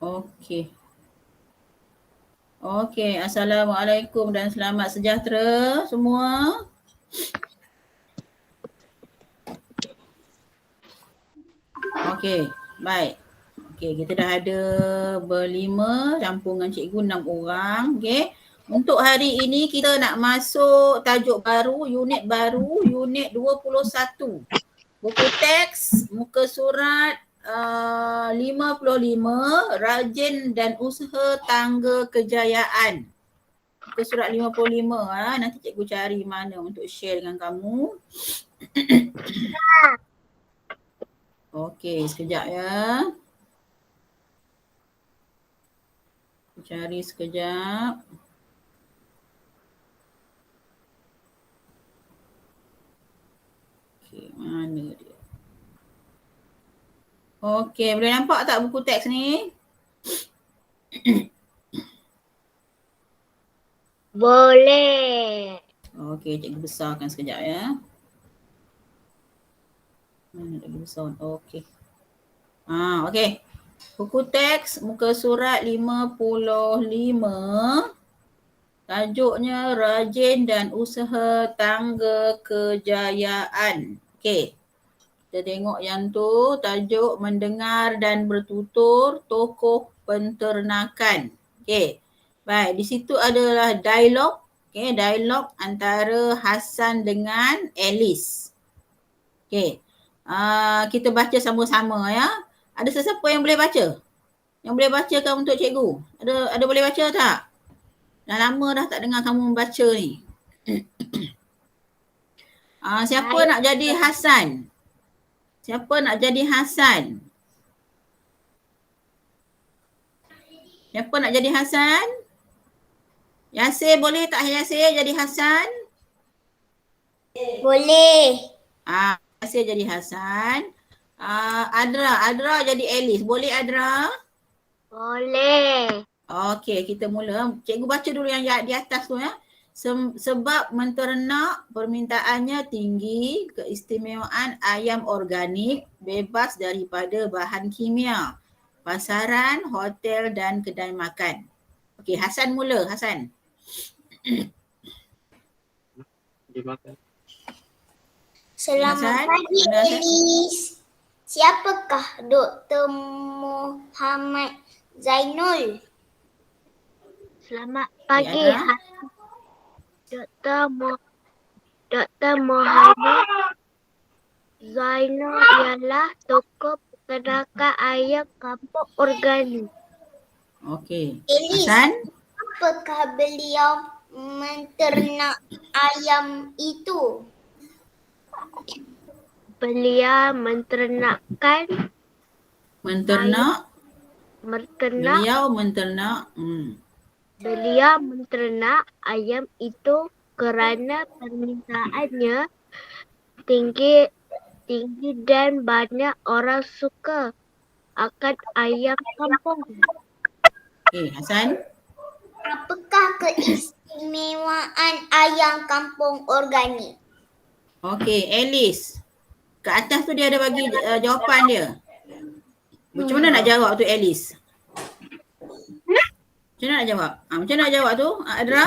Okey. Okey, Assalamualaikum dan selamat sejahtera semua. Okey, baik. Okey, kita dah ada berlima campur dengan cikgu 6 orang. Okey. Untuk hari ini kita nak masuk tajuk baru, unit baru, unit 21. Buku teks, muka surat 55, rajin dan usaha tangga kejayaan. Muka surat 55 nanti cikgu cari mana untuk share dengan kamu. Okey, sekejap ya. Cari sekejap. Okey, mana dia? Okey, boleh nampak tak buku teks ni? Boleh. Okey, cikgu besarkan sekejap ya. Mana cikgu besar? Okey. Okey. Buku teks muka surat 55. Tajuknya rajin dan usaha tangga kejayaan. Okey. Kita tengok yang tu, tajuk mendengar dan bertutur tokoh penternakan. Okey. Baik, di situ adalah dialog. Okey, dialog antara Hasan dengan Alice. Okey. Kita baca sama-sama ya. Ada sesiapa yang boleh baca? Yang boleh bacakan untuk cikgu? Ada boleh baca tak? Dah lama dah tak dengar kamu membaca ni. Siapa nak jadi Hasan? Siapa nak jadi Hasan? Siapa nak jadi Hasan? Yasir boleh tak Yasir jadi Hasan? Boleh. Yasir jadi Hasan. Adra jadi Alice. Boleh Adra? Boleh. Okey, kita mula. Cikgu baca dulu yang di atas tu ya. Sebab menternak permintaannya tinggi, keistimewaan ayam organik bebas daripada bahan kimia, pasaran, hotel dan kedai makan. Okey, Hasan mula. Hasan. Selamat pagi, Alice. Siapakah Dr. Muhammad Zainul? Selamat pagi, Dr. Muhammad Zainul ialah tokoh peternakan ayam kampung organik. Okey. Hasan? Apakah beliau menternak ayam itu? Beliau menternak ayam itu kerana permintaannya tinggi dan banyak orang suka akan ayam kampung. Okey, Hasan. Apakah keistimewaan ayam kampung organik? Okey, Alice. Kat atas tu dia ada bagi jawapan dia. Macam mana nak jawab tu Alice? Macam mana nak jawab? Macam mana nak jawab tu Adra?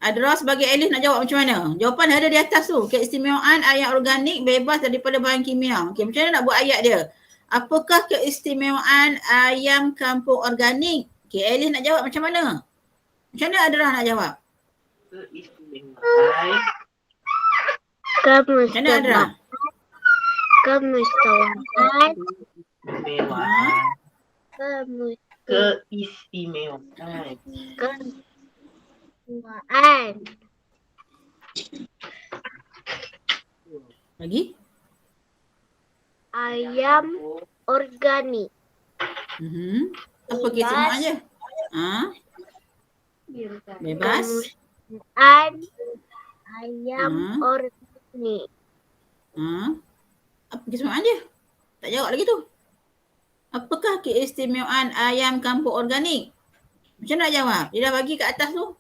Adra sebagai Alice nak jawab macam mana? Jawapan ada di atas tu. Keistimewaan ayam organik bebas daripada bahan kimia. Okey, macam mana nak buat ayat dia? Apakah keistimewaan ayam kampung organik? Okey, Alice nak jawab macam mana? Macam mana Adra nak jawab? Keistimewaan. Lagi? Ayam organik. Apa keistimewaan dia? Bebas. Ayam organik. Apa keistimewaan dia? Tak jawab lagi tu. Apakah keistimewaan ayam kampung organik? Macam mana nak jawab? Dia dah bagi kat atas tu.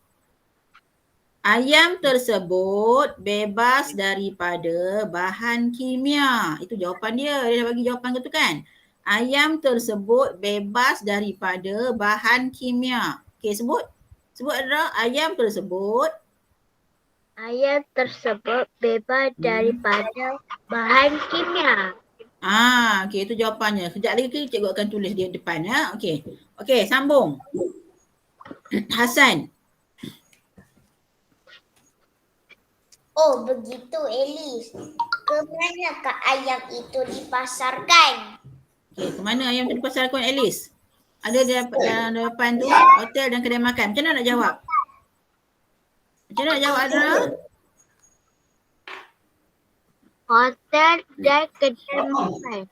Ayam tersebut bebas daripada bahan kimia. Itu jawapan dia. Dia dah bagi jawapan tu kan. Ayam tersebut bebas daripada bahan kimia. Okey, sebut. Sebut Adra, ayam tersebut bebas daripada bahan kimia. okey, itu jawapannya. Kejap lagi cikgu akan tulis di depan ya. Okey. Okey, sambung. Hasan. Oh, begitu Elis. Kemanakah ayam itu dipasarkan? Okey, ke mana ayam tu dipasarkan Alice? Ada di depan tu, hotel dan kedai makan. Macam mana nak jawab? Macam mana nak jawab Adra? Hotel dan kedai makan.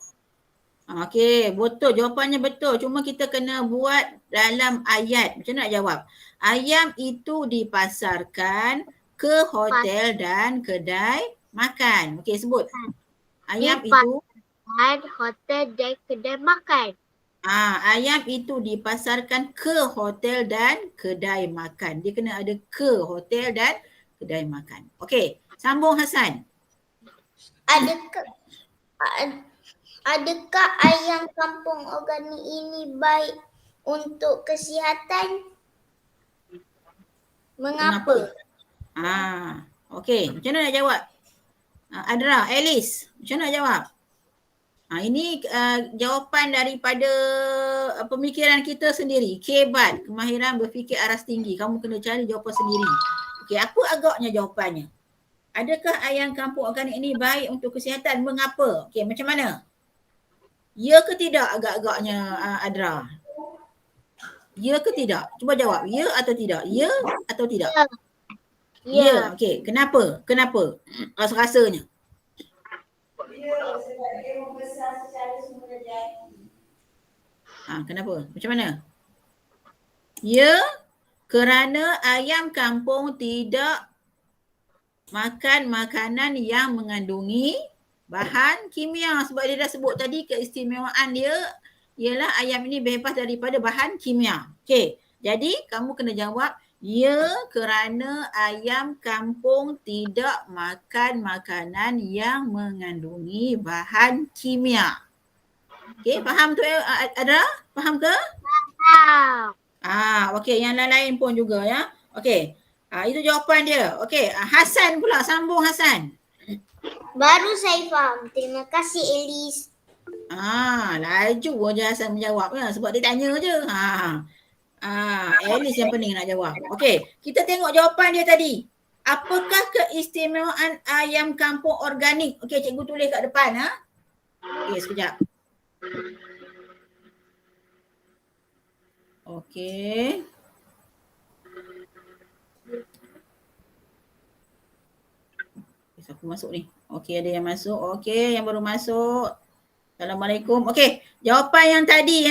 Okey, betul. Jawapannya betul. Cuma kita kena buat dalam ayat. Macam mana nak jawab? Ayam itu dipasarkan ke hotel dan kedai makan. Okey, sebut. Ayam itu Hotel dan kedai makan. ayam itu dipasarkan ke hotel dan kedai makan. Dia kena ada ke hotel dan kedai makan. Okey, sambung Hasan. Adakah ayam kampung organik ini baik untuk kesihatan? Mengapa? Okey, macam mana nak jawab? Adra, Alice, macam mana nak jawab? Ini jawapan daripada pemikiran kita sendiri. KBAT, kemahiran berfikir aras tinggi. Kamu kena cari jawapan sendiri. Okey, apa agaknya jawapannya? Adakah ayam kampung organik ini baik untuk kesihatan? Mengapa? Okey, macam mana? Ya ke tidak agak-agaknya Adra? Ya ke tidak? Cuba jawab. Ya atau tidak? Ya atau tidak? Ya. Okey, kenapa? Kenapa? Rasa-rasanya. Sebab dia membesar secara semula jadi. Kenapa? Macam mana? Ya, kerana ayam kampung tidak makan makanan yang mengandungi bahan kimia. Sebab dia dah sebut tadi keistimewaan dia ialah ayam ini bebas daripada bahan kimia. Okey, jadi kamu kena jawab ya, kerana ayam kampung tidak makan makanan yang mengandungi bahan kimia. Okey, faham tu Adra? Faham ke? Faham. Okey, yang lain-lain pun juga ya. Okey. Itu jawapan dia. Okey, Hasan pula, sambung Hasan. Baru saya faham. Terima kasih Elis. Laju aja Hasan menjawab ya, sebab dia tanya je. Alice yang pening nak jawab. Okey, kita tengok jawapan dia tadi. Apakah keistimewaan ayam kampung organik? Okey, cikgu tulis kat depan Okey, sekejap. Okey. Siapa masuk ni? Okey, ada yang masuk. Okey, yang baru masuk. Assalamualaikum. Okey, jawapan yang tadi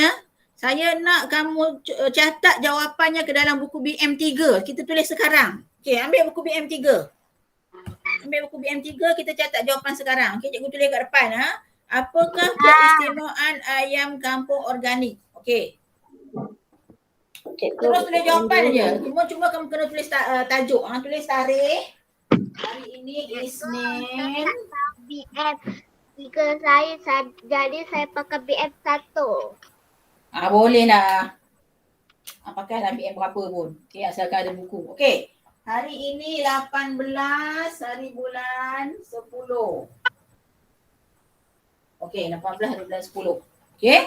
saya nak kamu catat jawapannya ke dalam buku BM3. Kita tulis sekarang. Okey, ambil buku BM3. Ambil buku BM3, kita catat jawapan sekarang. Okey, cikgu tulis kat depan. Apakah keistimewaan ayam kampung organik? Okey. Terus tulis jawapan aja. Cuma kamu kena tulis tajuk. Tulis tarikh. Hari ini Isnin. BF 3 jadi saya pakai BF 1. Boleh lah. Pakailah BM berapa pun. Okey, asalkan ada buku. Okey. Hari ini 18 hari bulan 10. Okey, 18 hari bulan 10. Okey.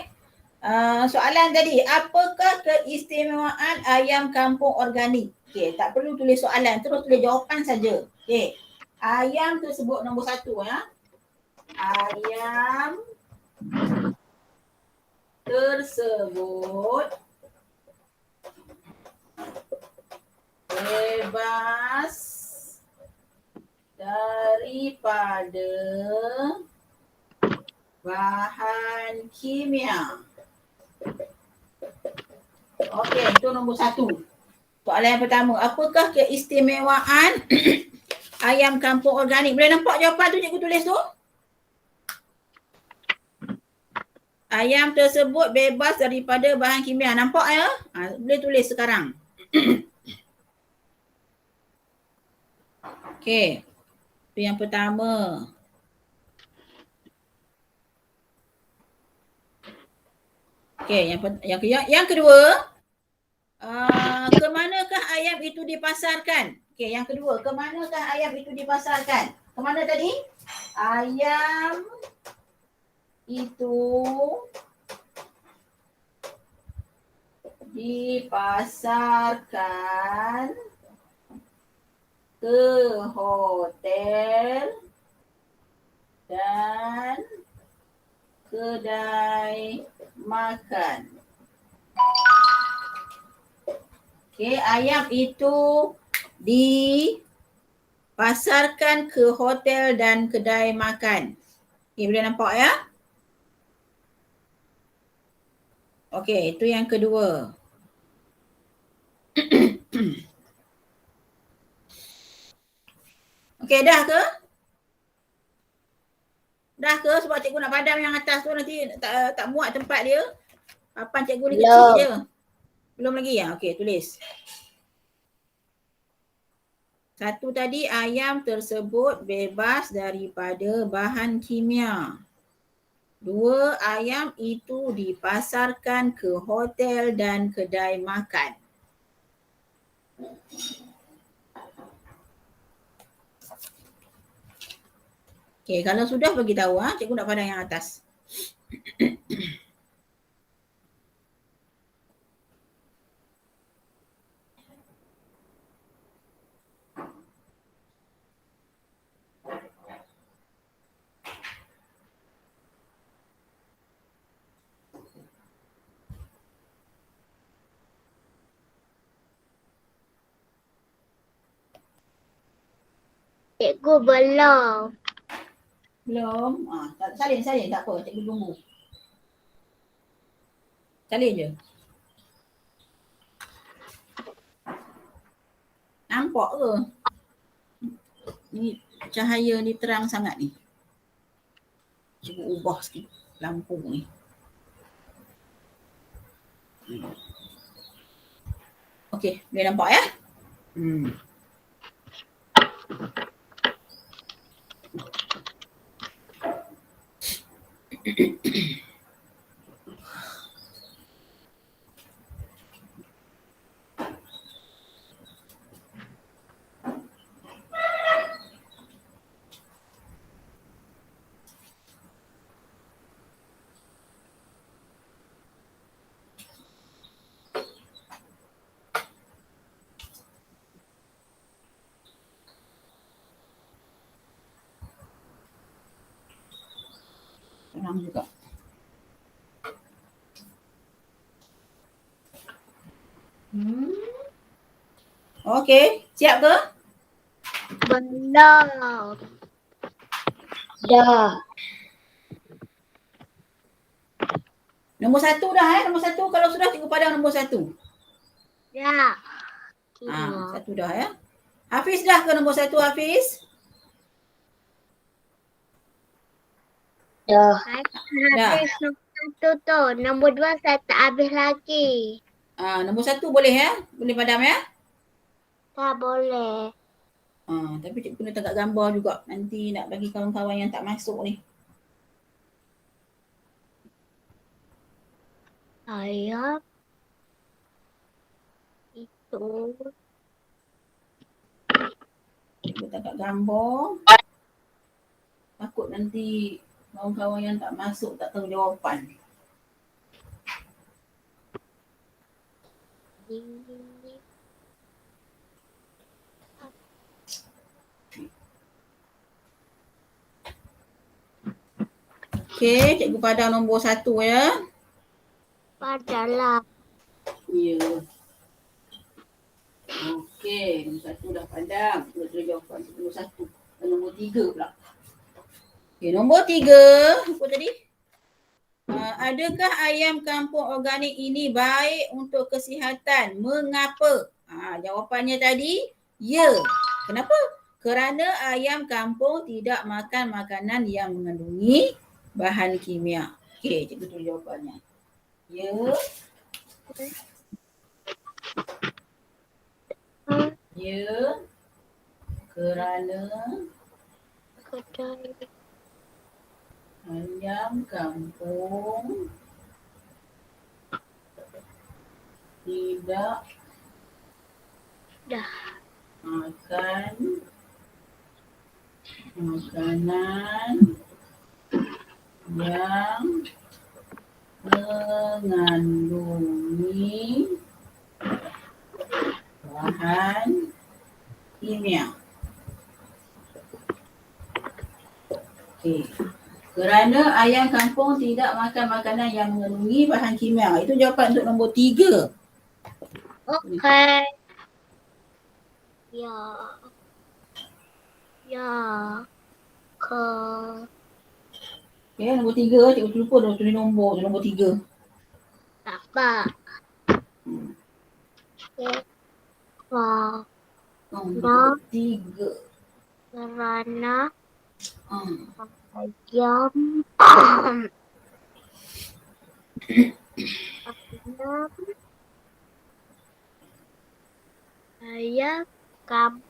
Soalan tadi, apakah keistimewaan ayam kampung organik? Okey, tak perlu tulis soalan, terus tulis jawapan saja. Okey. Ayam tersebut nombor 1 Ayam tersebut bebas daripada bahan kimia. Okey, itu nombor 1. Soalan yang pertama, apakah keistimewaan ayam kampung organik? Boleh nampak jawapan tu cikgu tulis tu? Ayam tersebut bebas daripada bahan kimia. Nampak ya? Boleh tulis sekarang. Okey. Itu yang pertama. Okey, yang kedua, ke manakah ayam itu dipasarkan? Okey, yang kedua, ke manakah ayam itu dipasarkan? Ke mana tadi? Ayam itu dipasarkan ke hotel dan kedai makan. Okey, ayam itu dipasarkan ke hotel dan kedai makan. Okey, boleh nampak ya? Okey, itu yang kedua. Okey, dah ke? Dah ke? Sebab cikgu nak padam yang atas tu nanti tak muat tempat dia. Papan cikgu ni kecil je. Belum lagi ya? Okey, tulis. Satu tadi, ayam tersebut bebas daripada bahan kimia. Dua, ayam itu dipasarkan ke hotel dan kedai makan. Okey, kalau sudah bagi tahu cikgu nak pandang yang atas. Cikgu belum. Belum? Salin tak apa, cikgu tunggu. Salin je. Nampak ke? Ni cahaya ni terang sangat ni. Cikgu ubah sikit lampu ni. Okey, boleh nampak ya? Terang juga. Okey, siap ke? Belum. Dah. Nombor 1 dah nombor 1 kalau sudah cikgu padang nombor 1. Dah. 1 dah ya. Hafiz dah ke nombor 1 Hafiz? Dah. Habis nombor 1 tu. Nombor 2 saya tak habis lagi. Nombor 1 boleh ya? Boleh padam ya? Tak boleh. Tapi cikgu kena tegak gambar juga. Nanti nak bagi kawan-kawan yang tak masuk ni. Ayam itu Cikgu tegak gambar. Takut nanti kawan-kawan yang tak masuk tak tahu jawapan. Okey, cikgu padang nombor 1 ya. Padahlah. Ya. Okey, nombor 1 dah padang. Kita tulis jawapan nombor 1. Dan nombor 3 pula. Okey, nombor 3. Apa tadi? Adakah ayam kampung organik ini baik untuk kesihatan? Mengapa? Jawapannya tadi, ya. Kenapa? Kerana ayam kampung tidak makan makanan yang mengandungi bahan kimia. Okey, cikgu tulis jawapannya. Ya. Ya. Kerana ayam kampung tidak makan makanan yang mengandungi bahan kimia. Okey. Kerana ayam kampung tidak makan makanan yang mengandungi bahan kimia. Itu jawapan untuk nombor 3. Okey. Ya. Ke. Okey, nombor 3. Cikgu terlupa dah tulis nombor 3. Tak apa. Nombor 3. Kerana ayam kampung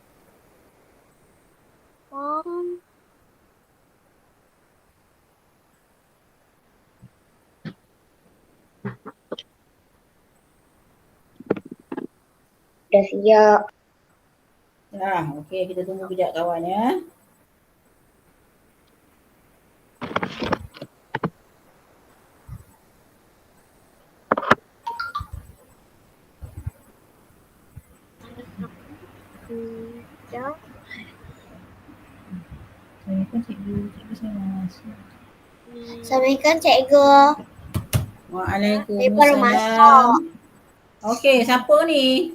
dah siap. Okey, kita tunggu kejap kawan ya. Assalamualaikum cikgu. Waalaikumsalam. Okey, siapa ni?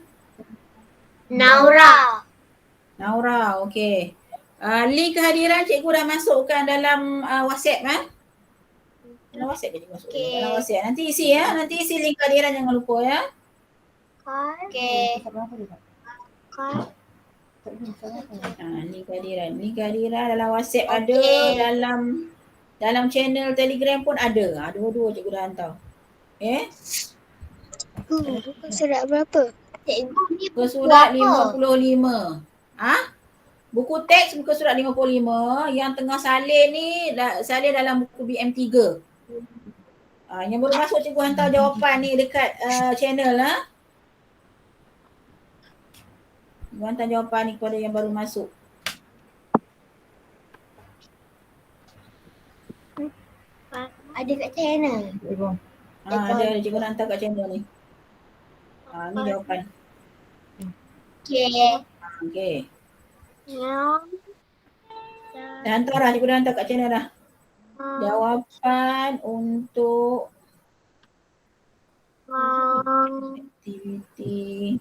Naura. Okey. Link kehadiran cikgu dah masukkan dalam WhatsApp dalam WhatsApp cikgu masuk. Okey. Dalam WhatsApp. Nanti isi ya. Nanti isi link kehadiran, jangan lupa ya. Okey. Link kehadiran dalam WhatsApp ada, dalam channel Telegram pun ada. Dua-dua cikgu dah hantar. Okey. Buku surat berapa? Cikgu ni Muka surat 55. Buku teks muka surat 55. Yang tengah salin ni salin dalam buku BM3. Yang baru masuk cikgu hantar jawapan ni dekat channel Cikgu hantar jawapan ni kepada yang baru masuk. Ada kat channel. Ada cikgu nak hantar kat channel ni. Ni jawapan. Okey. Dah hantar dah, cikgu dah hantar kat channel dah. Jawapan untuk aktiviti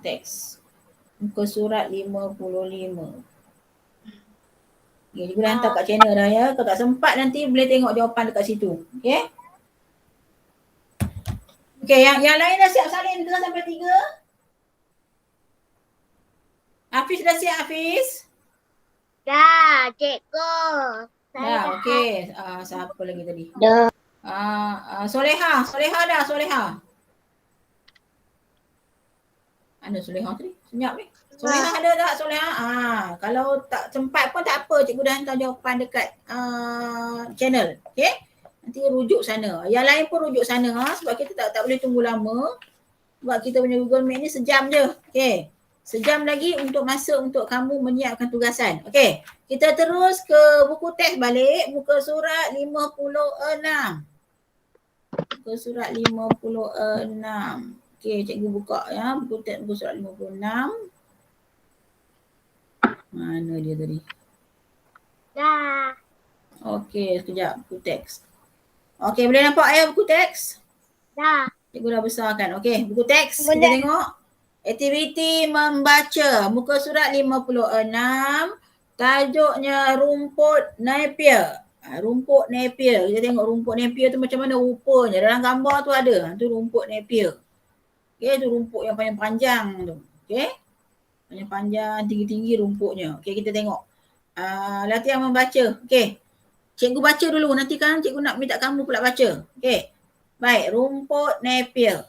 teks muka surat 55. Cikgu dah hantar kat channel dah ya. Kalau tak sempat nanti boleh tengok jawapan dekat situ. Okey? Okey, yang lain dah siap salin 2 sampai 3? Hafiz dah siap, Hafiz? Dah, cikgu. Dah, okey. Siapa lagi tadi? Dah. Soleha dah, Soleha. Mana Soleha tadi? Senyap ni. Soleha ada tak Soleha? Kalau tak sempat pun tak apa, cikgu dah hantar jawapan dekat channel. Okey? Nanti rujuk sana. Yang lain pun rujuk sana sebab kita tak boleh tunggu lama. Sebab kita punya Google Meet ni sejam je. Okey. Sejam lagi untuk masa untuk kamu menyiapkan tugasan. Okey. Kita terus ke buku teks balik. Muka surat 56. Muka surat 56. Okey, cikgu buka ya. Buku teks muka surat 56. Mana dia tadi? Dah. Okey, sekejap. Buku teks. Okey, boleh nampak ya buku teks? Dah. Cikgu dah besarkan. Okey, buku teks. Kita tengok. Aktiviti membaca. Muka surat 56. Tajuknya rumput Napier. Rumput Napier. Kita tengok rumput Napier tu macam mana rupanya. Dalam gambar tu ada. Tu rumput Napier. Okey, tu rumput yang paling panjang tu. Okey. Panjang, tinggi-tinggi rumputnya. Okey, kita tengok. Latihan membaca. Okey. Cikgu baca dulu. Nanti kan cikgu nak minta kamu pula baca. Okey. Baik, rumput Napier.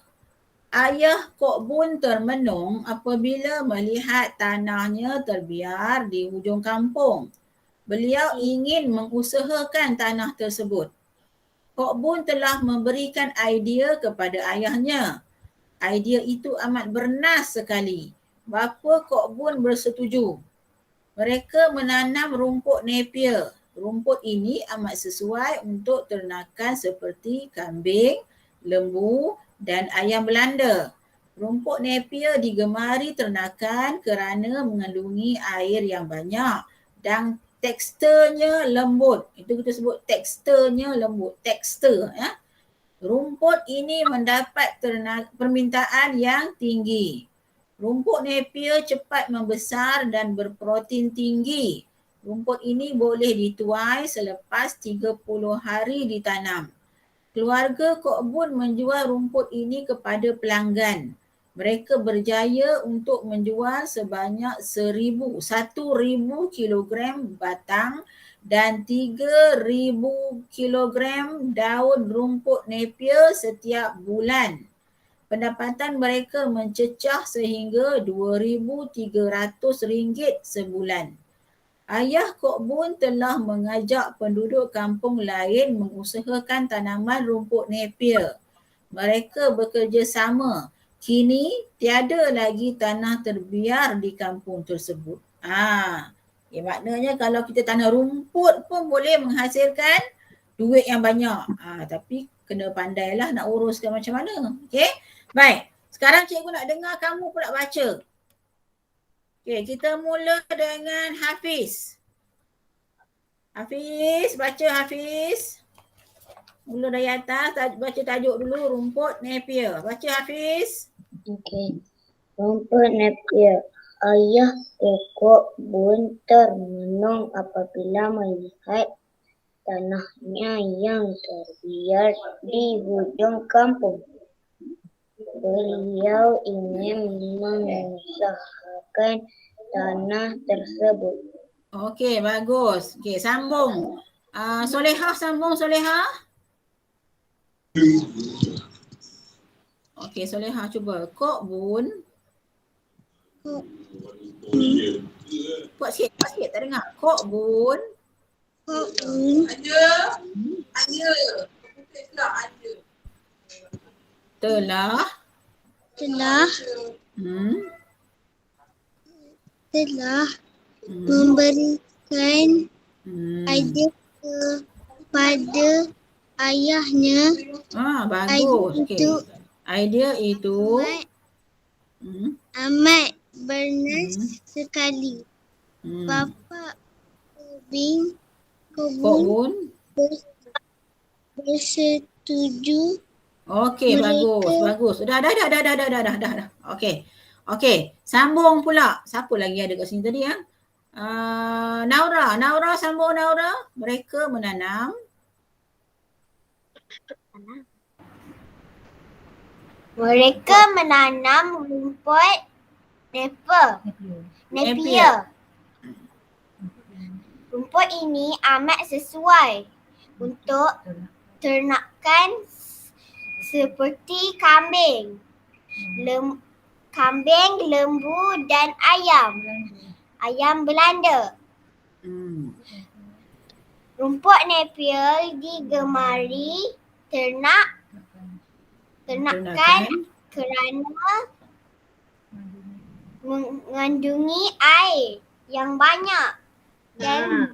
Ayah Kok Bun termenung apabila melihat tanahnya terbiar di hujung kampung. Beliau ingin mengusahakan tanah tersebut. Kok Bun telah memberikan idea kepada ayahnya. Idea itu amat bernas sekali. Bapa Kok Bun bersetuju. Mereka menanam rumput Napier. Rumput ini amat sesuai untuk ternakan seperti kambing, lembu dan ayam Belanda. Rumput Napier digemari ternakan kerana mengandungi air yang banyak dan teksturnya lembut. Itu kita sebut teksturnya lembut. Tekstur. Ya. Rumput ini mendapat permintaan yang tinggi. Rumput Napier cepat membesar dan berprotein tinggi. Rumput ini boleh dituai selepas 30 hari ditanam. Keluarga Kok Bun menjual rumput ini kepada pelanggan. Mereka berjaya untuk menjual sebanyak 1,000 kilogram batang dan 3,000 kilogram daun rumput Napier setiap bulan. Pendapatan mereka mencecah sehingga RM2,300 sebulan. Ayah Kok Bun telah mengajak penduduk kampung lain mengusahakan tanaman rumput Napier. Mereka bekerjasama. Kini tiada lagi tanah terbiar di kampung tersebut. Maknanya kalau kita tanam rumput pun boleh menghasilkan duit yang banyak. Tapi kena pandailah nak uruskan macam mana. Okey? Baik. Sekarang cikgu nak dengar kamu pula baca. Okey, kita mula dengan Hafiz. Hafiz, baca Hafiz. Mula dari atas, baca tajuk dulu, rumput Napier. Baca Hafiz. Okey. Rumput Napier. Ayah Kok Bun termenung apabila melihat tanahnya yang terbiar di hujung kampung. Beliau ingin mengusahakan tanah tersebut. Okey, bagus. Okey, sambung. Solehah sambung, Solehah. Okey, Solehah cuba. Kok Bun. Kuat sikit, tak dengar. Kok Bun. Telah memberikan idea kepada ayahnya. Bagus. Okey. Idea itu amat bernas sekali. Bapa Kok Bun bersetuju. Okey, bagus. Dah. Okey. Sambung pula. Siapa lagi ada kat sini tadi ya? Naura sambung Naura. Mereka menanam rumput Napier. Rumput ini amat sesuai untuk ternakan seperti kambing, lembu dan ayam Belanda. Rumput Napier digemari ternakan kerana mengandungi air yang banyak dan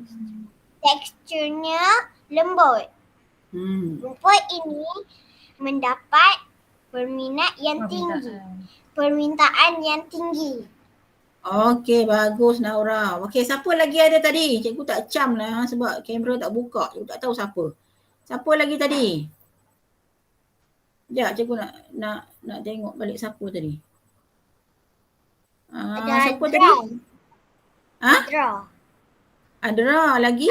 teksturnya lembut. Rumput ini mendapat permintaan yang tinggi. Okey, bagus Naura. Okey, siapa lagi ada tadi? Cikgu tak cam lah sebab kamera tak buka. Cikgu tak tahu siapa. Siapa lagi tadi? Sekejap, cikgu nak tengok balik siapa tadi. Siapa tadi? Adra lagi?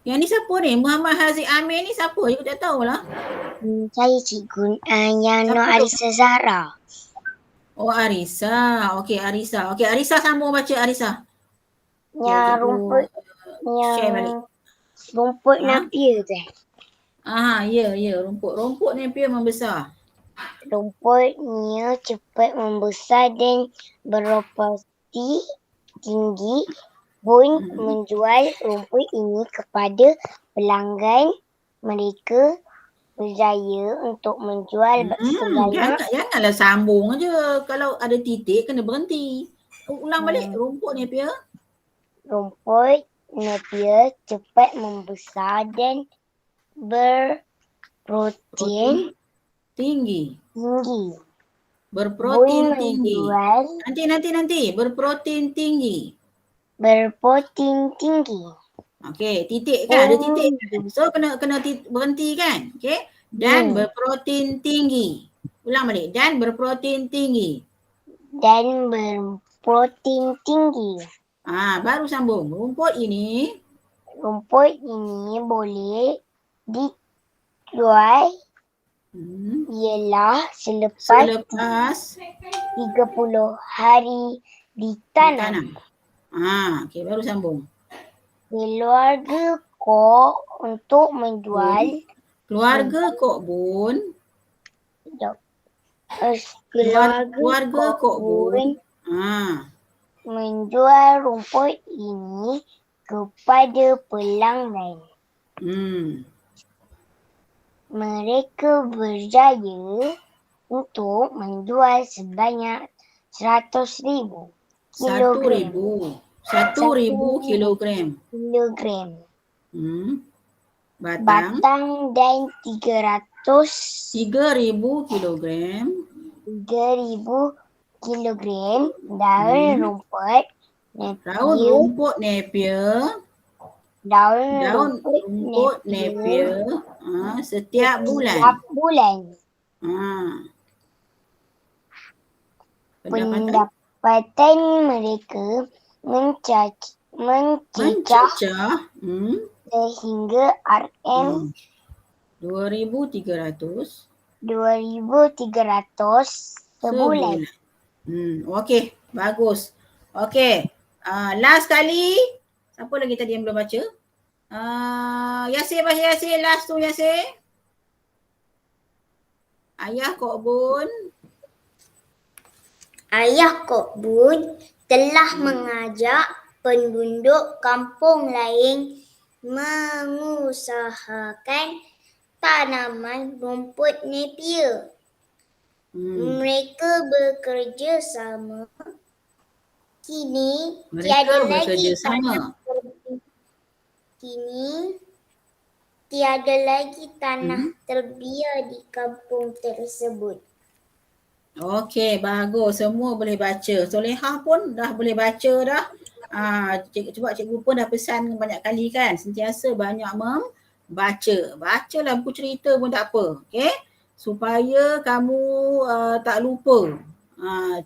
Yang ni siapa ni? Muhammad Haziq Amir ni siapa? Cikgu tak tahulah. Saya cikgu yang Arisa Zahra. Oh, Arisa. Okey, Arisa. Okey, Arisa sambung baca Arisa. Yang rumput Napier tu. Ya, rumput Napier membesar. Rumputnya cepat membesar dan beroperasi tinggi. Bun menjual rumput ini kepada pelanggan. Mereka berjaya untuk menjual sebanyak Janganlah sambung aja. Kalau ada titik kena berhenti. Ulang balik rumput Napier. rumput Napier cepat membesar dan berprotein tinggi. Bun Berprotein tinggi. menjual Nanti. Berprotein tinggi. Okey, titik kan? Ada titik kan? So kena berhenti kan? Okey. Dan berprotein tinggi. Ulang balik. Dan berprotein tinggi. Baru sambung. Rumput ini boleh dijual ialah selepas 30 hari ditanam. Okey, baru sambung. Keluarga Kok untuk menjual Keluarga Kok Bun. Keluarga Kok Bun menjual rumput ini kepada pelanggan. Mereka berjaya untuk menjual sebanyak 100,000 kilogram. Batang dan 3,000 kilogram. 3,000 kilogram daun rumput Napier. Setiap bulan. Pendapatan mereka mencecah sehingga RM 2,300 sebulan. Okey, bagus. Okey. Last kali. Siapa lagi tadi yang belum baca? Yasir, last tu Yasir. Ayah Kok Bun Telah mengajak penduduk kampung lain mengusahakan tanaman rumput Napier. Mereka bekerja sama. Kini tiada lagi tanah terbiar di kampung tersebut. Okey, bagus. Semua boleh baca. Solehah pun dah boleh baca dah. Cikgu pun dah pesan banyak kali kan. Sentiasa banyak membaca. Bacalah buku cerita pun tak apa. Okey. Supaya kamu tak lupa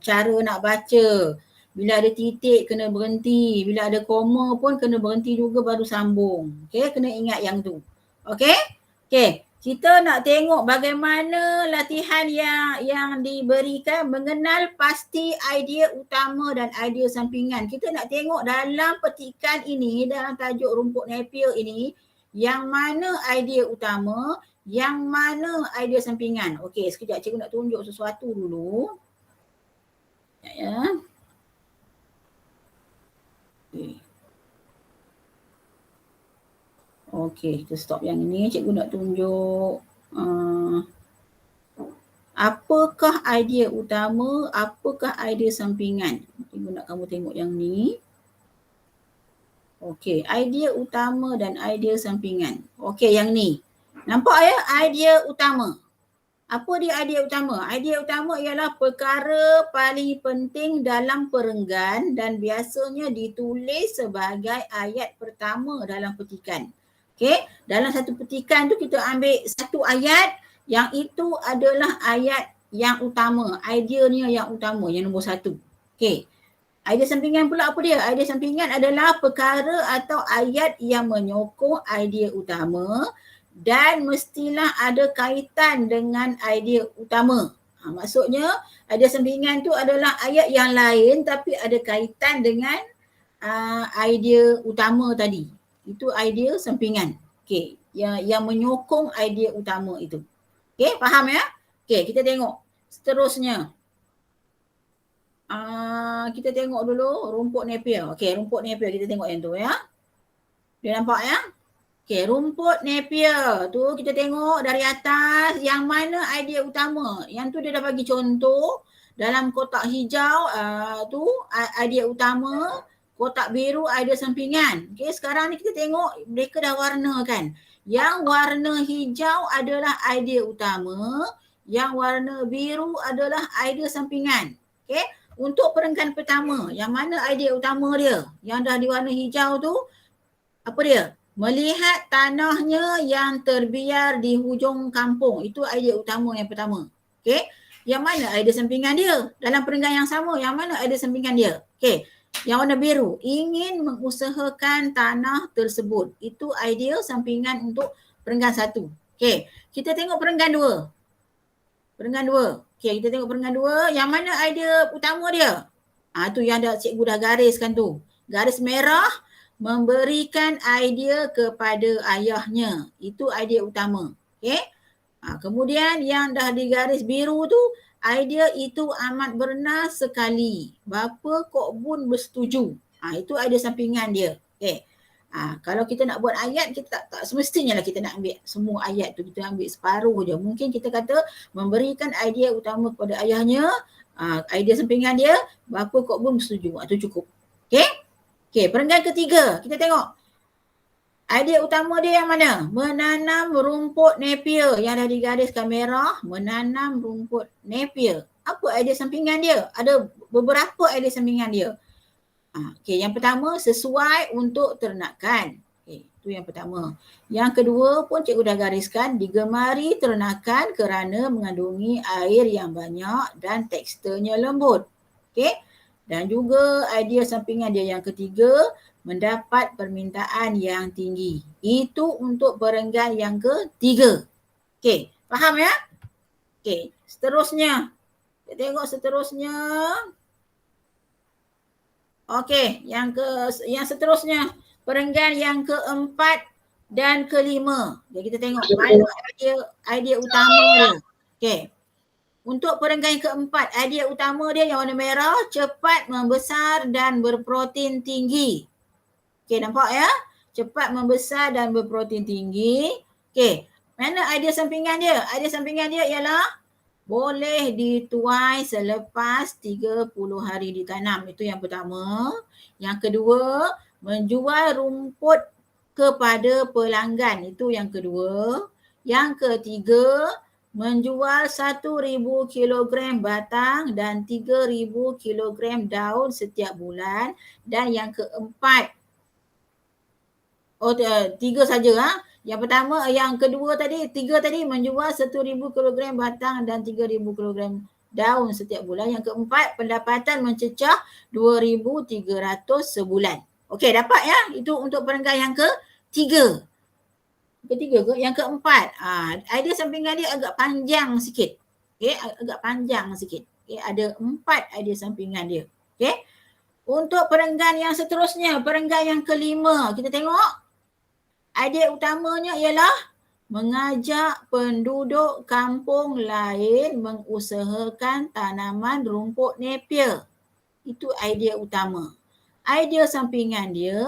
cara nak baca. Bila ada titik kena berhenti. Bila ada koma pun kena berhenti juga baru sambung. Okey, kena ingat yang tu. Okey? Okey. Kita nak tengok bagaimana latihan yang diberikan mengenal pasti idea utama dan idea sampingan. Kita nak tengok dalam petikan ini, dalam tajuk rumput Napier ini, yang mana idea utama, yang mana idea sampingan. Okey, sekejap cikgu nak tunjuk sesuatu dulu. Ya. Okey, kita stop yang ini. Cikgu nak tunjuk apakah idea utama, apakah idea sampingan. Cikgu nak kamu tengok yang ni. Okey, idea utama dan idea sampingan. Okey, yang ni. Nampak ya idea utama. Apa dia idea utama? Idea utama ialah perkara paling penting dalam perenggan dan biasanya ditulis sebagai ayat pertama dalam petikan. Okey, dalam satu petikan tu kita ambil satu ayat yang itu adalah ayat yang utama. Ideanya yang utama, yang nombor 1. Okey. Idea sampingan pula apa dia? Idea sampingan adalah perkara atau ayat yang menyokong idea utama dan mestilah ada kaitan dengan idea utama. Maksudnya idea sampingan tu adalah ayat yang lain tapi ada kaitan dengan idea utama tadi. Itu idea sampingan. Okey, yang menyokong idea utama itu. Okey, faham ya? Okey, kita tengok seterusnya. Kita tengok dulu rumput Napier. Okey, rumput Napier kita tengok yang tu ya. Dia nampak ya? Okey, rumput Napier tu kita tengok dari atas yang mana idea utama. Yang tu dia dah bagi contoh dalam kotak hijau tu idea utama, kotak biru idea sampingan. Okey, sekarang ni kita tengok mereka dah warnakan. Yang warna hijau adalah idea utama, yang warna biru adalah idea sampingan. Okey, untuk perenggan pertama, yang mana idea utama dia? Yang dah diwarna hijau tu apa dia? Melihat tanahnya yang terbiar di hujung kampung. Itu idea utama yang pertama. Okey. Yang mana idea sampingan dia? Dalam perenggan yang sama, yang mana idea sampingan dia? Okey. Yang warna biru, ingin mengusahakan tanah tersebut. Itu idea sampingan untuk perenggan satu. Okey. Kita tengok perenggan dua. Perenggan dua. Okey, kita tengok perenggan dua. Yang mana idea utama dia? Tu yang dah cikgu dah gariskan tu. Garis merah memberikan idea kepada ayahnya. Itu idea utama. Okey. Kemudian yang dah digaris biru tu, idea itu amat bernas sekali. Bapa Kok Bun bersetuju. Itu idea sampingan dia. Okey. Kalau kita nak buat ayat, kita tak semestinya lah kita nak ambil semua ayat tu. Kita ambil separuh je. Mungkin kita kata memberikan idea utama kepada ayahnya. Idea sampingan dia, bapa Kok Bun bersetuju. Itu cukup. Okey. Okey, perenggan ketiga. Kita tengok. Idea utama dia yang mana? Menanam rumput Napier yang dah digariskan merah. Menanam rumput Napier. Apa idea sampingan dia? Ada beberapa idea sampingan dia. Okey, yang pertama sesuai untuk ternakan. Okey, itu yang pertama. Yang kedua pun cikgu dah gariskan, digemari ternakan kerana mengandungi air yang banyak dan teksturnya lembut. Okey. Dan juga idea sampingan dia yang ketiga, mendapat permintaan yang tinggi. Itu untuk perenggan yang ketiga. Okey, faham ya? Okey, seterusnya. Kita tengok seterusnya. Okey, yang seterusnya, perenggan yang keempat dan kelima. Jadi kita tengok mana idea utama dia. Okey. Untuk perenggan yang keempat, idea utama dia yang warna merah, cepat membesar dan berprotein tinggi. Okey, nampak ya? Cepat membesar dan berprotein tinggi. Okey, mana idea sampingan dia? Idea sampingan dia ialah boleh dituai selepas 30 hari ditanam. Itu yang pertama. Yang kedua, menjual rumput kepada pelanggan. Itu yang kedua. Yang ketiga, menjual 1,000 kilogram batang dan 3,000 kilogram daun setiap bulan. Dan yang keempat, tiga saja. Yang pertama, yang kedua tadi, tiga tadi menjual 1,000 kilogram batang dan 3,000 kilogram daun setiap bulan. Yang keempat, pendapatan mencecah 2,300 sebulan. Okey, dapat ya? Itu untuk perenggan yang ketiga. Ketiga ke? Yang keempat. Idea sampingan dia agak panjang sikit. Okey, agak panjang sikit. Okey, ada 4 idea sampingan dia. Okey. Untuk perenggan yang seterusnya, perenggan yang kelima, kita tengok. Idea utamanya ialah mengajak penduduk kampung lain mengusahakan tanaman rumput Napier. Itu idea utama. Idea sampingan dia,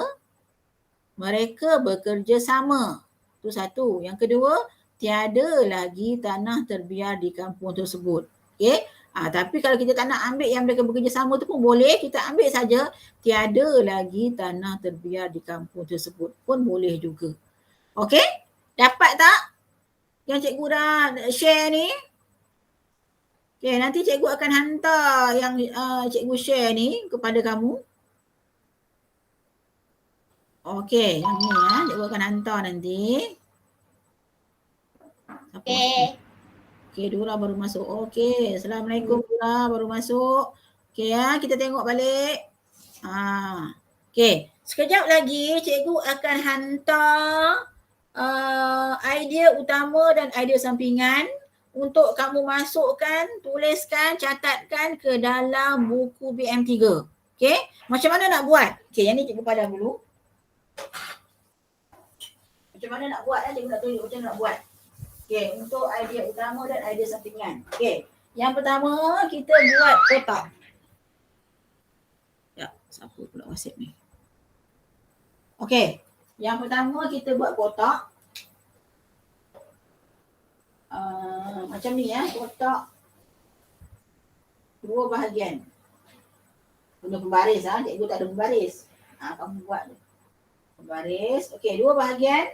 mereka bekerja sama. Itu satu. Yang kedua, tiada lagi tanah terbiar di kampung tersebut. Okey. Tapi kalau kita tak nak ambil yang mereka bekerja sama tu pun boleh. Kita ambil saja tiada lagi tanah terbiar di kampung tersebut pun boleh juga. Okey. Dapat tak yang cikgu dah share ni? Okey, nanti cikgu akan hantar yang cikgu share ni kepada kamu. Okey, yang ni cikgu akan hantar nanti. Okey. Okey, Dura baru masuk. Okey, Assalamualaikum Dura baru masuk. Okey ya, kita tengok balik. Okey, sekejap lagi cikgu akan hantar idea utama dan idea sampingan untuk kamu masukkan, tuliskan, catatkan ke dalam buku BM3. Okey, macam mana nak buat? Okey, yang ni cikgu padam dulu. Macam mana nak buat? Cikgu nak tunjuk macam mana nak buat. Okey, untuk idea utama dan idea sampingan. Okey, yang pertama kita buat kotak. Siapa pula WhatsApp ni? Okey. Yang pertama kita buat kotak. Macam ni ya, kotak 2 bahagian. Guna pembaris cikgu tak ada pembaris. Kamu buat pembaris. Okey, 2 bahagian.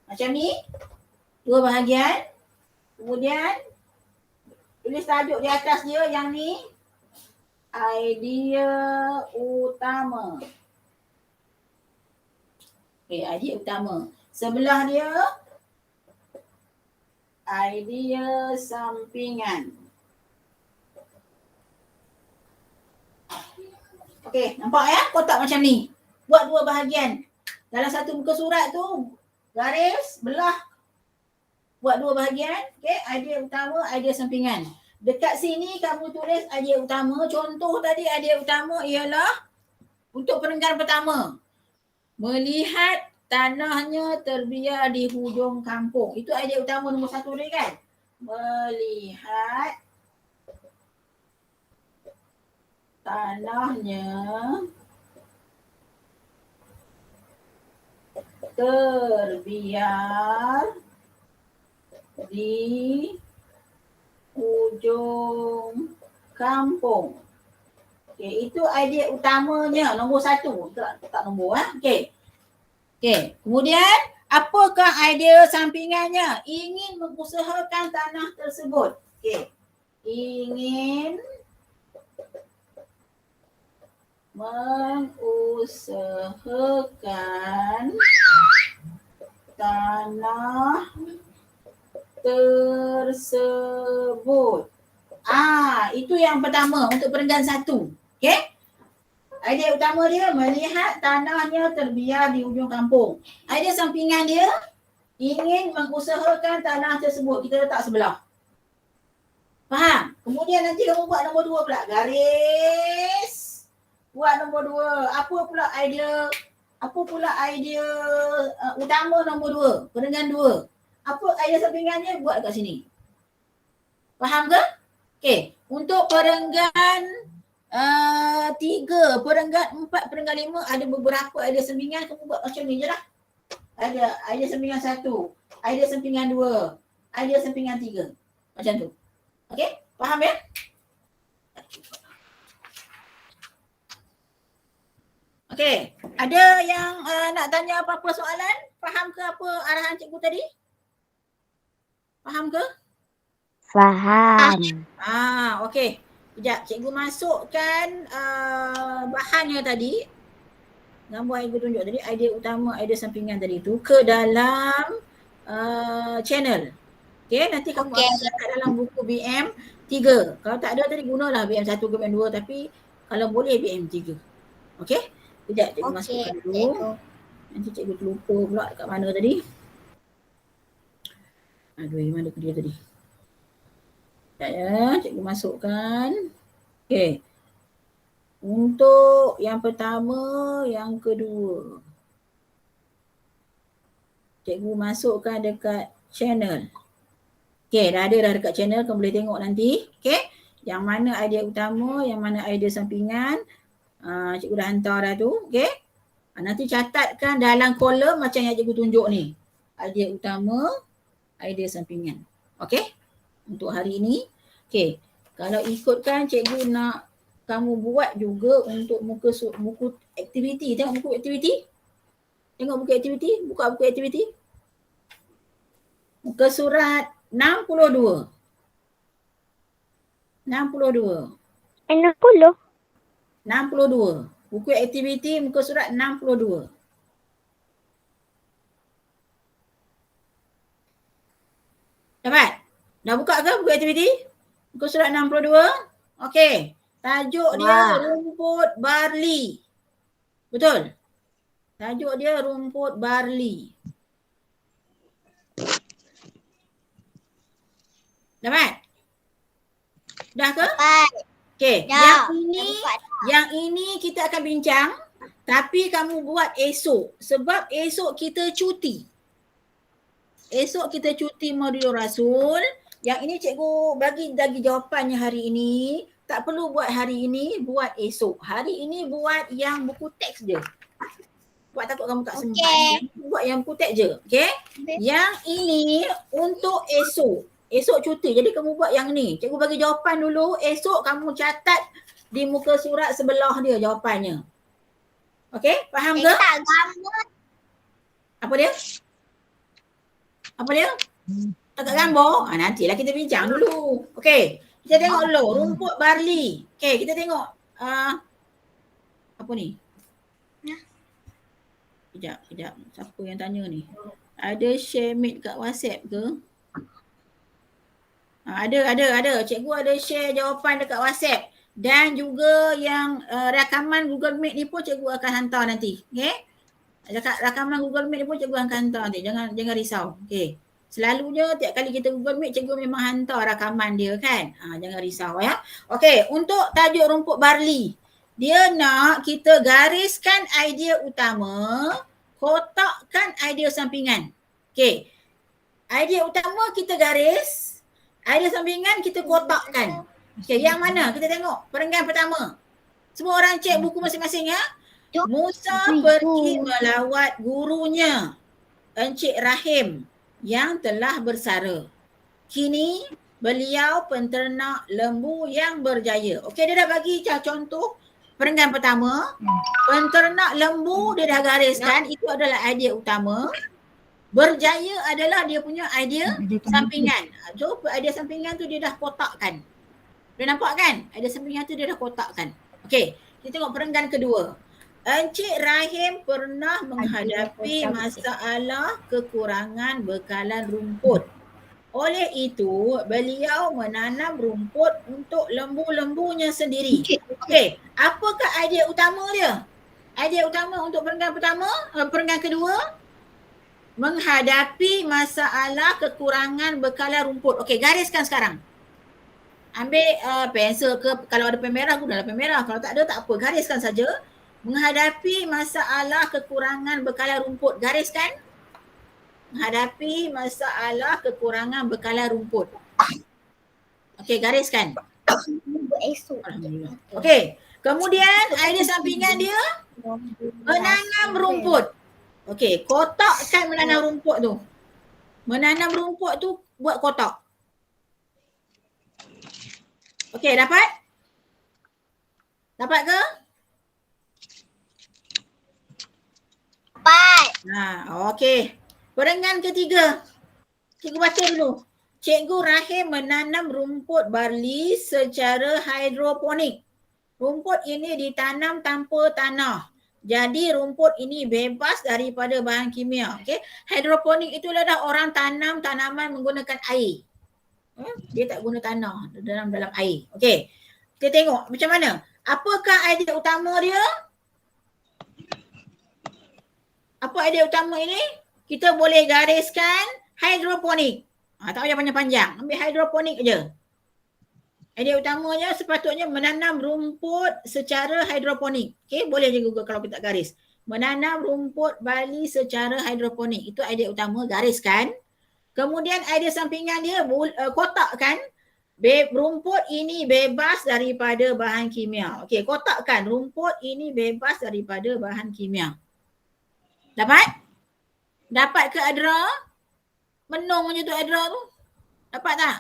Macam ni. 2 bahagian. Kemudian tulis tajuk di atas dia yang ni. Idea utama. Okey, idea utama. Sebelah dia idea sampingan. Okey, nampak ya kotak macam ni. Buat 2 bahagian. Dalam satu muka surat tu garis, belah. Buat 2 bahagian. Okey, idea utama, idea sampingan. Dekat sini kamu tulis idea utama. Contoh tadi idea utama ialah untuk perenggan pertama. Melihat tanahnya terbiar di hujung kampung. Itu idea utama nombor 1 tadi kan? Melihat tanahnya terbiar di ujung kampung. Okey, itu idea utamanya nombor 1. Tak nombor Okey. Okey, kemudian apakah idea sampingannya? Ingin mengusahakan tanah tersebut. Okey. Ingin mengusahakan tanah tersebut. Itu yang pertama untuk perenggan 1. Okey? Idea utama dia melihat tanahnya terbiar di ujung kampung. Idea sampingan dia ingin mengusahakan tanah tersebut. Kita letak sebelah. Faham? Kemudian nanti kamu buat nombor 2 pula. Garis. Buat nombor 2. Apa pula idea utama nombor 2? Perenggan 2. Apa idea sampingannya? Buat kat sini. Faham ke? Okey. Untuk perenggan 3, perenggan 4, perenggan 5 ada beberapa idea sampingan. Kamu buat macam ni je lah. Ada idea sampingan 1, idea sampingan 2, idea sampingan 3. Macam tu. Okey? Faham ya? Okey. Ada yang nak tanya apa-apa soalan? Faham ke apa arahan cikgu tadi? Faham ke? Faham. Okey. Sekejap, cikgu masukkan bahannya tadi. Gambar yang cikgu tunjuk tadi, idea utama, idea sampingan tadi tu ke dalam channel. Okey, nanti kamu akan letak dalam buku BM 3. Kalau tak ada tadi gunalah BM 1 ke BM 2 tapi kalau boleh BM 3. Okey? Sekejap cikgu masukkan dulu. Nanti cikgu terlupa pula dekat mana tadi. Mana ke dia tadi? Sekejap ya, cikgu masukkan. Okey. Untuk yang pertama, yang kedua. Cikgu masukkan dekat channel. Okey, dah ada dekat channel, kamu boleh tengok nanti. Okey. Yang mana idea utama, yang mana idea sampingan. Cikgu dah hantar dah tu. Okey. Nanti catatkan dalam kolom macam yang cikgu tunjuk ni. Idea utama, idea sampingan. Okey. Untuk hari ini. Okey. Kalau ikutkan cikgu nak kamu buat juga untuk buku aktiviti. Tengok buku aktiviti. Tengok buku aktiviti. Buka buku aktiviti. Muka surat 62. 62. 62. Buku aktiviti muka surat 62. Dapat? Dah buka ke buku aktiviti? Muka surat 62. Okey. Tajuk dia rumput barli. Betul? Tajuk dia rumput barli. Dapat? Dah ke? Dapat. Okey. Dah. Yang ini kita akan bincang. Tapi kamu buat esok. Sebab esok kita cuti. Esok kita cuti Maulidul Rasul. Yang ini cikgu bagi jawapannya hari ini. Tak perlu buat hari ini, buat esok. Hari ini buat yang buku teks je. Buat takut kamu tak sempat. Buat yang buku teks je. Okay? Yang ini untuk esok. Esok cuti. Jadi kamu buat yang ni. Cikgu bagi jawapan dulu. Esok kamu catat di muka surat sebelah dia jawapannya. Okay? Faham ke? Tak gambar. Apa dia? Apa dia? Tak gambar? Nantilah kita bincang dulu. Okay. Kita tengok dulu. Rumput barley. Okay. Kita tengok. Apa ni? Kejap. Siapa yang tanya ni? Ada share meet kat WhatsApp ke? Ada. Cikgu ada share jawapan dekat WhatsApp. Dan juga yang rakaman Google Meet ni pun cikgu akan hantar nanti. Okay? Rakaman Google Meet ni pun cikgu akan hantar nanti. Jangan risau. Okay. Selalunya tiap kali kita Google Meet, cikgu memang hantar rakaman dia kan. Jangan risau ya. Okay. Untuk tajuk rumput barley. Dia nak kita gariskan idea utama, kotakkan idea sampingan. Okay. Idea utama kita garis, idea sampingan kita kotakkan. Okay, yang mana? Kita tengok perenggan pertama. Semua orang cek buku masing-masing ya. Musa pergi melawat gurunya, Encik Rahim yang telah bersara. Kini beliau penternak lembu yang berjaya. Okey, dia dah bagi contoh perenggan pertama. Penternak lembu dia dah gariskan. Itu adalah idea utama. Berjaya adalah dia punya idea sampingan. So idea sampingan tu dia dah kotakkan. Dah nampak kan? Idea sampingan tu dia dah kotakkan. Okey, kita tengok perenggan kedua. Encik Rahim pernah menghadapi masalah kekurangan bekalan rumput. Oleh itu, beliau menanam rumput untuk lembu-lembunya sendiri. Okey, apakah idea utama dia? Idea utama untuk perenggan pertama, perenggan kedua, menghadapi masalah kekurangan bekalan rumput. Okey, gariskan sekarang. Ambil pensel ke, kalau ada pen merah, gunalah pen merah. Kalau tak ada, tak apa. Gariskan saja. Menghadapi masalah kekurangan bekalan rumput. Gariskan. Menghadapi masalah kekurangan bekalan rumput. Okey, gariskan. Okey. Kemudian idea sampingan dia menanam rumput. Okey, kotakkan menanam rumput tu. Menanam rumput tu buat kotak. Okey, dapat? Dapat ke? Dapat. Okey. Perenggan ketiga. Cikgu baca dulu. Cikgu Rahim menanam rumput barley secara hidroponik. Rumput ini ditanam tanpa tanah. Jadi rumput ini bebas daripada bahan kimia. Okay? Hidroponik itulah dah orang tanam tanaman menggunakan air. Dia tak guna tanah dalam air. Okey. Kita tengok macam mana. Apakah idea utama dia? Apa idea utama ini? Kita boleh gariskan hidroponik. Tak payah panjang-panjang. Ambil hidroponik je. Idea utamanya sepatutnya menanam rumput secara hidroponik. Okey, boleh je Google kalau kita garis. Menanam rumput barley secara hidroponik. Itu idea utama, gariskan. Kemudian idea sampingan dia kotakkan. Rumput ini bebas daripada bahan kimia. Okey, kotakkan. Rumput ini bebas daripada bahan kimia. Dapat? Dapat ke Adra? Menung je tu Adra tu. Dapat tak?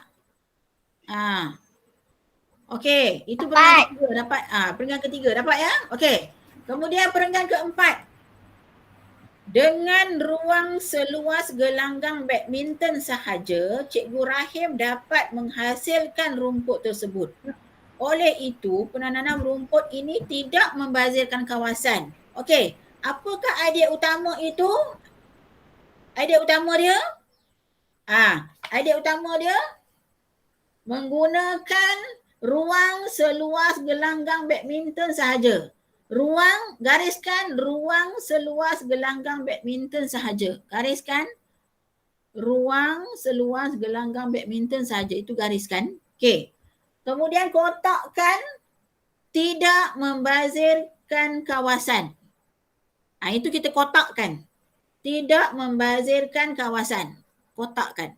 Okey, itu perenggan ketiga. Dapat? Perenggan ketiga. Dapat ya? Okey. Kemudian perenggan keempat. Dengan ruang seluas gelanggang badminton sahaja, Cikgu Rahim dapat menghasilkan rumput tersebut. Oleh itu, penanaman rumput ini tidak membazirkan kawasan. Okey, apakah idea utama itu? Idea utama dia? Idea utama dia menggunakan ruang seluas gelanggang badminton sahaja. Ruang, gariskan ruang seluas gelanggang badminton sahaja. Gariskan ruang seluas gelanggang badminton sahaja. Itu gariskan. Okey. Kemudian kotakkan tidak membazirkan kawasan. Itu kita kotakkan. Tidak membazirkan kawasan. Kotakkan.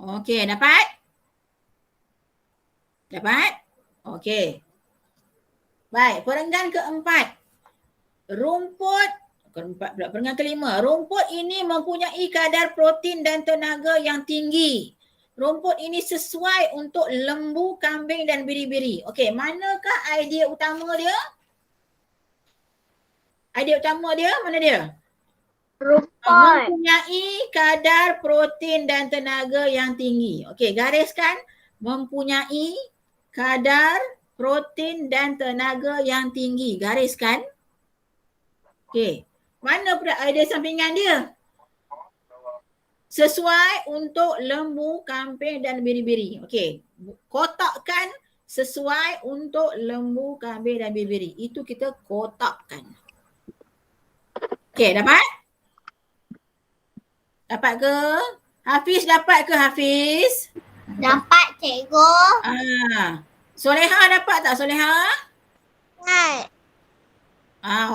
Okey, dapat? Dapat? Okey. Baik, perenggan keempat. Rumput, keempat pula, perenggan kelima. Rumput ini mempunyai kadar protein dan tenaga yang tinggi. Rumput ini sesuai untuk lembu, kambing dan biri-biri. Okey, manakah idea utama dia? Idea utama dia, mana dia? Rumput. Mempunyai kadar protein dan tenaga yang tinggi. Okey, gariskan. Mempunyai kadar protein dan tenaga yang tinggi. Gariskan. Okey. Mana pula idea sampingan dia? Sesuai untuk lembu, kambing dan biri-biri. Okey. Kotakkan sesuai untuk lembu, kambing dan biri-biri. Itu kita kotakkan. Okey, dapat? Dapat ke? Hafiz dapat ke Hafiz? Dapat cikgu. Soleha dapat tak Soleha? Dapat.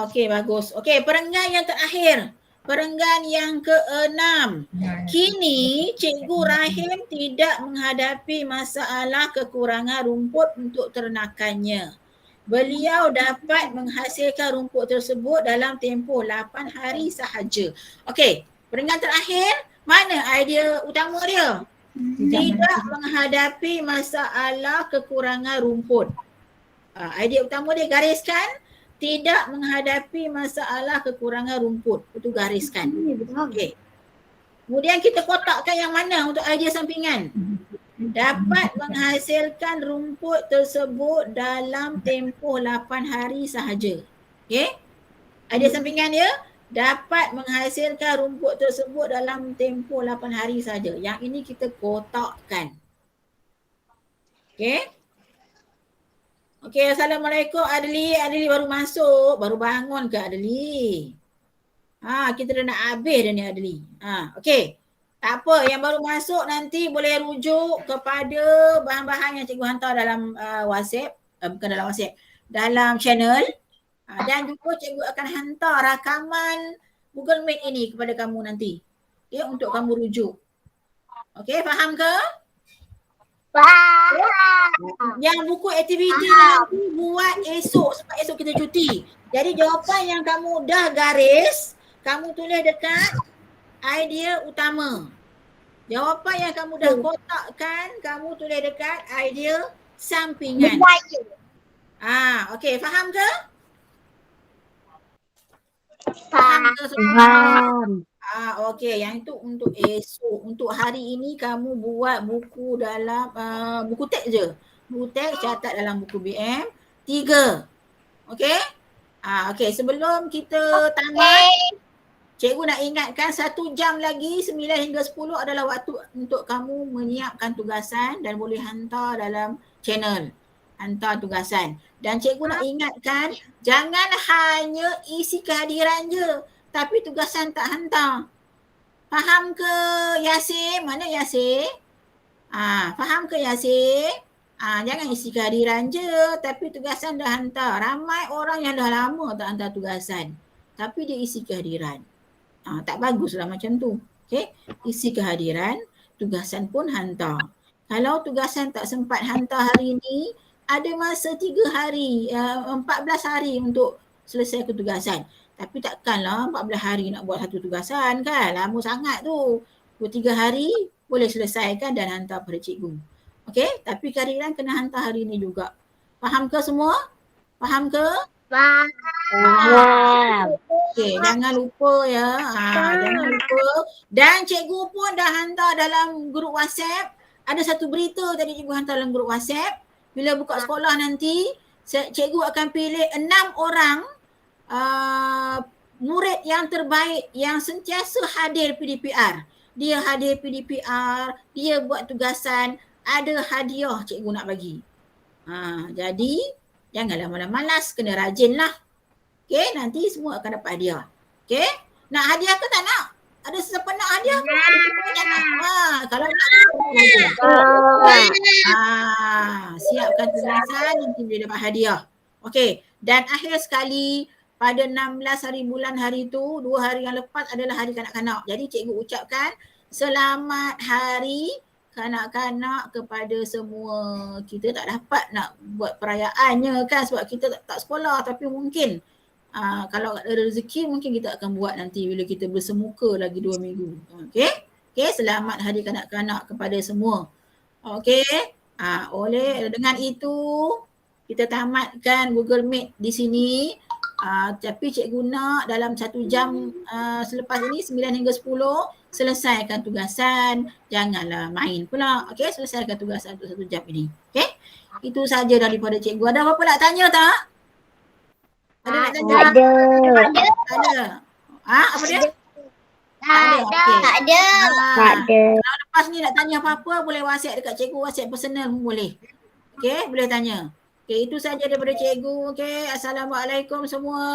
Okey, bagus. Okey, perenggan yang terakhir. Perenggan yang ke-6. Kini Cikgu Rahim tidak menghadapi masalah kekurangan rumput untuk ternakannya. Beliau dapat menghasilkan rumput tersebut dalam tempoh 8 hari sahaja. Okey, perenggan terakhir, mana idea utama dia? Tidak menghadapi masalah kekurangan rumput. Idea utama dia gariskan. Tidak menghadapi masalah kekurangan rumput. Itu gariskan. Okey. Kemudian kita kotakkan yang mana untuk idea sampingan? Dapat menghasilkan rumput tersebut dalam tempoh 8 hari sahaja. Okey? Idea sampingan dia dapat menghasilkan rumput tersebut dalam tempoh 8 hari sahaja. Yang ini kita kotakkan. Okey? Okey, Assalamualaikum Adli. Adli baru masuk, baru bangun ke Adli? Kita dah nak habis dah ni Adli. Okey. Tak apa, yang baru masuk nanti boleh rujuk kepada bahan-bahan yang cikgu hantar dalam WhatsApp, bukan dalam WhatsApp, dalam channel. Dan juga cikgu akan hantar rakaman Google Meet ini kepada kamu nanti. Okey, untuk kamu rujuk. Okey, faham ke? Yang buku aktiviti nanti buat esok sebab esok kita cuti. Jadi jawapan yang kamu dah garis, kamu tulis dekat idea utama. Jawapan yang kamu dah kotakkan, kamu tulis dekat idea sampingan. Okey, faham ke? Faham ke semua? Okey, yang itu untuk esok. Untuk hari ini kamu buat buku dalam buku teks je. Buku teks catat dalam buku BM 3. Okey? Okey, sebelum kita tamat, cikgu nak ingatkan 1 jam lagi 9 hingga 10 adalah waktu untuk kamu menyiapkan tugasan dan boleh hantar dalam channel. Hantar tugasan. Dan cikgu nak ingatkan jangan hanya isi kehadiran je. Tapi tugasan tak hantar. Faham ke Yasir? Mana Yasir? Faham ke Yasir? Jangan isi kehadiran je. Tapi tugasan dah hantar. Ramai orang yang dah lama tak hantar tugasan. Tapi dia isi kehadiran. Tak baguslah macam tu. Okay? Isi kehadiran, tugasan pun hantar. Kalau tugasan tak sempat hantar hari ni, ada masa 3 hari, 14 hari untuk selesai tugasan. Tapi takkanlah 14 hari nak buat satu tugasan kan. Lama sangat tu. 2-3 hari boleh selesaikan dan hantar pada cikgu. Okey? Tapi kehadiran kena hantar hari ni juga. Faham ke semua? Faham ke? Faham. Okey, jangan lupa ya. Jangan lupa. Dan cikgu pun dah hantar dalam grup WhatsApp. Ada satu berita tadi cikgu hantar dalam grup WhatsApp. Bila buka sekolah nanti, cikgu akan pilih 6 orang murid yang terbaik yang sentiasa hadir PDPR. Dia hadir PDPR, dia buat tugasan, ada hadiah cikgu nak bagi. Jadi janganlah malas-malas, kena rajin lah. Okey, nanti semua akan dapat hadiah. Okey, nak hadiah ke tak nak? Ada sesiapa nak hadiah ke? Kalau nak, siapkan tugasan nanti boleh dapat hadiah. Okey, dan akhir sekali, pada 16 hari bulan hari tu, 2 hari yang lepas adalah hari kanak-kanak. Jadi cikgu ucapkan selamat hari kanak-kanak kepada semua. Kita tak dapat nak buat perayaannya kan sebab kita tak sekolah, tapi mungkin kalau ada rezeki mungkin kita akan buat nanti bila kita bersemuka lagi 2 minggu. Okey? Okey, selamat Hari Kanak-kanak kepada semua. Okey? Oleh dengan itu kita tamatkan Google Meet di sini. Tapi cikgu nak dalam 1 jam selepas ini 9 hingga 10 selesaikan tugasan. Janganlah main pula. Okey, selesaikan tugasan untuk 1 jam ini. Okey? Itu saja daripada cikgu. Ada apa-apa nak tanya tak? Ada nak tanya? Ada. Ada. Apa dia? Tak ada. Okey. Tak ada. Tak ada. Kalau lepas ni nak tanya apa-apa boleh WhatsApp dekat cikgu, WhatsApp personal pun boleh. Okey, boleh tanya. Okey, itu saja daripada cikgu. Okey, Assalamualaikum semua.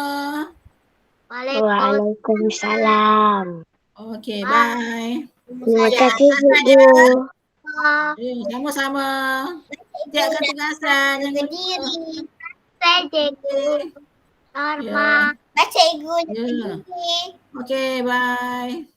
Waalaikumsalam. Okey, bye. Terima kasih cikgu. Sama-sama. Siapkan tugasan. Berdiri. Saya cikgu. Ya. Norma. Baca cikgu. Ya. Okey, bye.